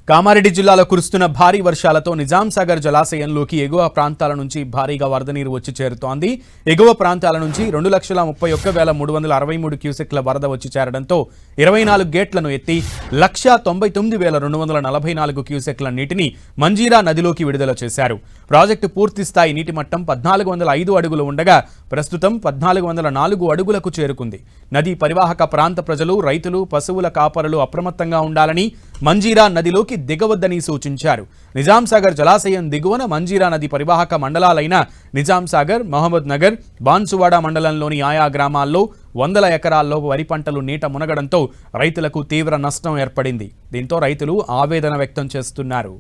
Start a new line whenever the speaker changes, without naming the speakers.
కామారెడ్డి జిల్లాలో కురుస్తున్న భారీ వర్షాలతో నిజాం సాగర్ జలాశయంలోకి ఎగువ ప్రాంతాల నుంచి భారీగా వరద నీరు వచ్చి చేరుతోంది. ఎగువ ప్రాంతాల నుంచి 2,31,363 క్యూసెక్ల వరద వచ్చి చేరడంతో 24 గేట్లను ఎత్తి 1,99,244 క్యూసెక్ల నీటిని మంజీరా నదిలోకి విడుదల చేశారు. ప్రాజెక్టు పూర్తి స్థాయి నీటి మట్టం 1,405 అడుగులు ఉండగా ప్రస్తుతం 1,404 అడుగులకు చేరుకుంది. నదీ పరివాహక ప్రాంత ప్రజలు, రైతులు, పశువుల కాపరులు అప్రమత్తంగా ఉండాలని, మంజీరా నదిలోకి దిగవద్దని సూచించారు. నిజాం సాగర్ జలాశయం దిగువన మంజీరా నది పరివాహక మండలాలైన నిజాం సాగర్, మహమ్మద్ నగర్, బాన్సువాడ మండలంలోని ఆయా గ్రామాల్లో 100 ఎకరాల్లో వరి పంటలు నీట మునగడంతో రైతులకు తీవ్ర నష్టం ఏర్పడింది. దీంతో రైతులు ఆవేదన వ్యక్తం చేస్తున్నారు.